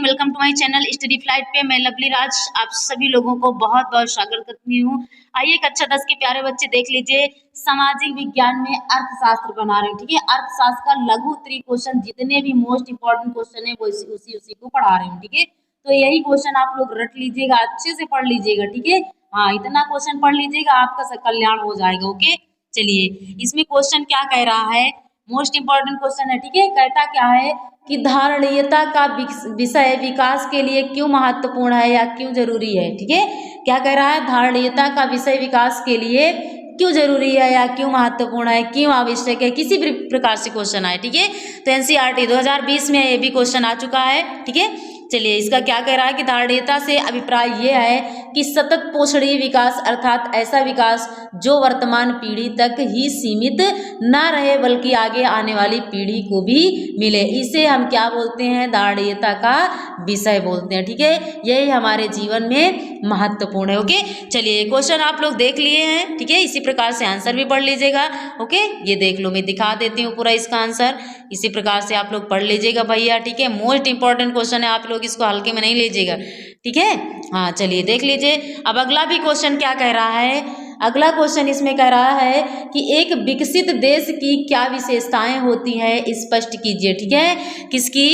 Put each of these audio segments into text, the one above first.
Welcome to my channel study flight पे। मैं lovely राज आप सभी लोगों को बहुत बहुत स्वागत करती हूँ। आइए कक्षा 10 के प्यारे बच्चे देख लीजिए, सामाजिक विज्ञान में अर्थशास्त्र बना रहे हैं। ठीक है, अर्थशास्त्र का लघु उत्तरीय क्वेश्चन, जितने भी मोस्ट इंपॉर्टेंट क्वेश्चन है वो उसी को पढ़ा रहे हैं। ठीक है, तो यही क्वेश्चन आप लोग रट लीजिएगा, अच्छे से पढ़ लीजिएगा। ठीक है, हाँ, इतना क्वेश्चन पढ़ लीजिएगा, आपका कल्याण हो जाएगा। ओके, चलिए इसमें क्वेश्चन क्या कह रहा है, मोस्ट इंपॉर्टेंट क्वेश्चन है। ठीक है, कहता क्या है कि धारणीयता का विषय विकास के लिए क्यों महत्वपूर्ण है या क्यों जरूरी है। ठीक है, क्या कह रहा है, धारणीयता का विषय विकास के लिए क्यों जरूरी है या क्यों महत्वपूर्ण है, क्यों आवश्यक है, किसी भी प्रकार से क्वेश्चन आए। ठीक है, तो एनसीईआरटी 2020 में ये भी क्वेश्चन आ चुका है। ठीक है, चलिए इसका क्या कह रहा है कि धारणीयता से अभिप्राय ये है कि सतत पोषणीय विकास अर्थात ऐसा विकास जो वर्तमान पीढ़ी तक ही सीमित न रहे बल्कि आगे आने वाली पीढ़ी को भी मिले, इसे हम क्या बोलते हैं, धारणीयता का विषय बोलते हैं। ठीक है, यही हमारे जीवन में महत्वपूर्ण है। ओके, चलिए क्वेश्चन आप लोग देख लिए हैं। ठीक है, इसी प्रकार से आंसर भी पढ़ लीजिएगा। ओके, ये देख लो, मैं दिखा देती हूँ पूरा इसका आंसर, इसी प्रकार से आप लोग पढ़ लीजिएगा भैया। ठीक है, मोस्ट इंपॉर्टेंट क्वेश्चन है, आप लोग इसको हल्के में नहीं लीजिएगा। ठीक है, हाँ चलिए देख लीजिए। अब अगला भी क्वेश्चन क्या कह रहा है, अगला क्वेश्चन इसमें कह रहा है कि एक विकसित देश की क्या विशेषताएं होती हैं, स्पष्ट कीजिए। ठीक है, किसकी,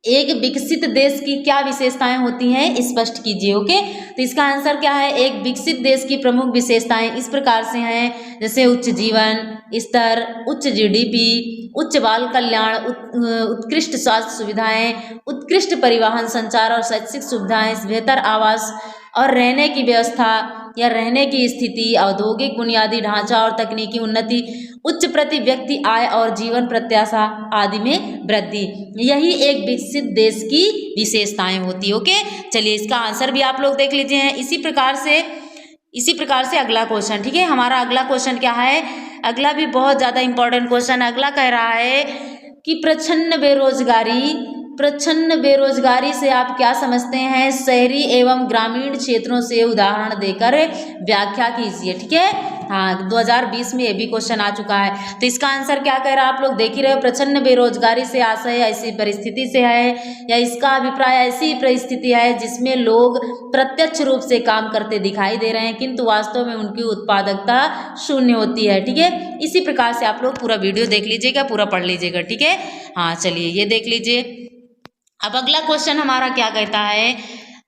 एक विकसित देश की क्या विशेषताएं होती हैं, स्पष्ट कीजिए। ओके, तो इसका आंसर क्या है, एक विकसित देश की प्रमुख विशेषताएं इस प्रकार से हैं, जैसे उच्च जीवन स्तर, उच्च जीडीपी, उच्च बाल कल्याण, उत्कृष्ट स्वास्थ्य सुविधाएं, उत्कृष्ट परिवहन संचार और शैक्षिक सुविधाएं, बेहतर आवास और रहने की व्यवस्था या रहने की स्थिति, औद्योगिक बुनियादी ढांचा और तकनीकी उन्नति, उच्च प्रति व्यक्ति आय और जीवन प्रत्याशा आदि में वृद्धि, यही एक विकसित देश की विशेषताएं होती है। ओके, चलिए इसका आंसर भी आप लोग देख लीजिए। इसी प्रकार से अगला क्वेश्चन। ठीक है, हमारा अगला क्वेश्चन क्या है, अगला भी बहुत ज्यादा इंपॉर्टेंट क्वेश्चन। अगला कह रहा है कि प्रच्छन्न बेरोजगारी से आप क्या समझते हैं, शहरी एवं ग्रामीण क्षेत्रों से उदाहरण देकर व्याख्या कीजिए। ठीक है, हाँ 2020 में ये भी क्वेश्चन आ चुका है। तो इसका आंसर क्या कह रहा है, आप लोग देख ही रहे हो, प्रच्छन्न बेरोजगारी से आशय ऐसी परिस्थिति से है या इसका अभिप्राय ऐसी परिस्थिति है जिसमें लोग प्रत्यक्ष रूप से काम करते दिखाई दे रहे हैं किंतु वास्तव में उनकी उत्पादकता शून्य होती है। ठीक है, इसी प्रकार से आप लोग पूरा वीडियो देख लीजिएगा, पूरा पढ़ लीजिएगा। ठीक है, हाँ चलिए ये देख लीजिए। अब अगला क्वेश्चन हमारा क्या कहता है,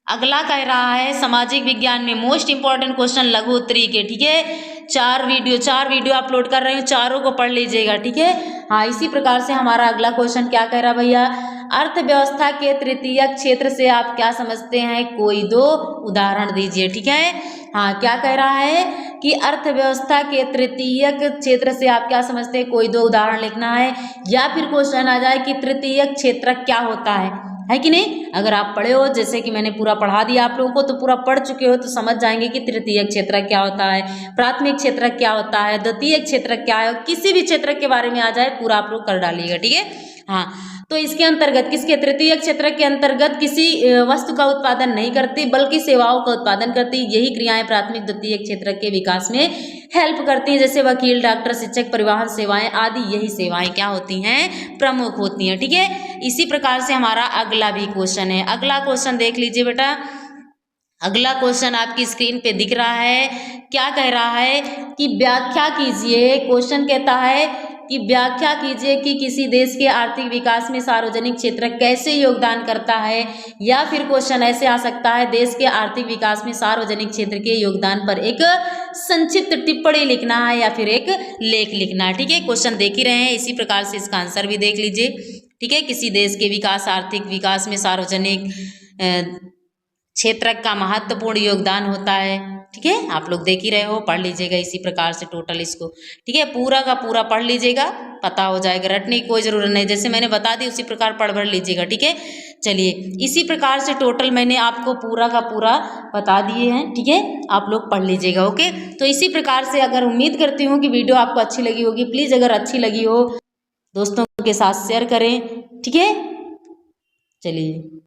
अगला कह रहा है सामाजिक विज्ञान में मोस्ट इंपॉर्टेंट क्वेश्चन लघु उत्तरीय के। ठीक है, चार वीडियो अपलोड कर रहे हैं, चारों को पढ़ लीजिएगा। ठीक है, हाँ इसी प्रकार से हमारा अगला क्वेश्चन क्या कह रहा है भैया, अर्थव्यवस्था के तृतीयक क्षेत्र से आप क्या समझते हैं, कोई दो उदाहरण दीजिए। ठीक है, हाँ क्या कह रहा है कि अर्थव्यवस्था के तृतीयक क्षेत्र से आप क्या समझते हैं, कोई दो उदाहरण लिखना है, या फिर क्वेश्चन आ जाए कि तृतीयक क्षेत्र क्या होता है कि नहीं। अगर आप पढ़े हो, जैसे कि मैंने पूरा पढ़ा दिया आप लोगों को, तो पूरा पढ़ चुके हो तो समझ जाएंगे कि तृतीय क्षेत्र क्या होता है, प्राथमिक क्षेत्र क्या होता है, द्वितीय क्षेत्र क्या है, किसी भी क्षेत्र के बारे में आ जाए पूरा आप लोग कर डालिएगा। ठीक है, हाँ तो इसके अंतर्गत, किसके, तृतीय क्षेत्र के अंतर्गत किसी वस्तु का उत्पादन नहीं करती बल्कि सेवाओं का उत्पादन करती, यही क्रियाएं प्राथमिक द्वितीय क्षेत्र के विकास में हेल्प करती हैं, जैसे वकील, डॉक्टर, शिक्षक, परिवहन सेवाएं आदि, यही सेवाएं क्या होती हैं, प्रमुख होती हैं। ठीक है, इसी प्रकार से हमारा अगला भी क्वेश्चन है। अगला क्वेश्चन देख लीजिए बेटा, अगला क्वेश्चन आपकी स्क्रीन पे दिख रहा है, क्या कह रहा है कि व्याख्या कीजिए। क्वेश्चन कहता है कि व्याख्या कीजिए कि किसी देश के आर्थिक विकास में सार्वजनिक क्षेत्र कैसे योगदान करता है, या फिर क्वेश्चन ऐसे आ सकता है, देश के आर्थिक विकास में सार्वजनिक क्षेत्र के योगदान पर एक संक्षिप्त टिप्पणी लिखना है या फिर एक लेख लिखना है। ठीक है, क्वेश्चन देख ही रहे हैं, इसी प्रकार से इसका आंसर भी देख लीजिए। ठीक है, किसी देश के विकास, आर्थिक विकास में सार्वजनिक क्षेत्र का महत्वपूर्ण योगदान होता है। ठीक है, आप लोग देख ही रहे हो, पढ़ लीजिएगा इसी प्रकार से टोटल इसको। ठीक है, पूरा का पूरा पढ़ लीजिएगा, पता हो जाएगा, रटने की कोई जरूरत नहीं, जैसे मैंने बता दी उसी प्रकार पढ़ लीजिएगा। ठीक है, चलिए इसी प्रकार से टोटल मैंने आपको पूरा का पूरा बता दिए हैं। ठीक है, आप लोग पढ़ लीजिएगा। ओके, तो इसी प्रकार से अगर उम्मीद करती हूँ कि वीडियो आपको अच्छी लगी होगी, प्लीज़ अगर अच्छी लगी हो दोस्तों के साथ शेयर करें। ठीक है, चलिए।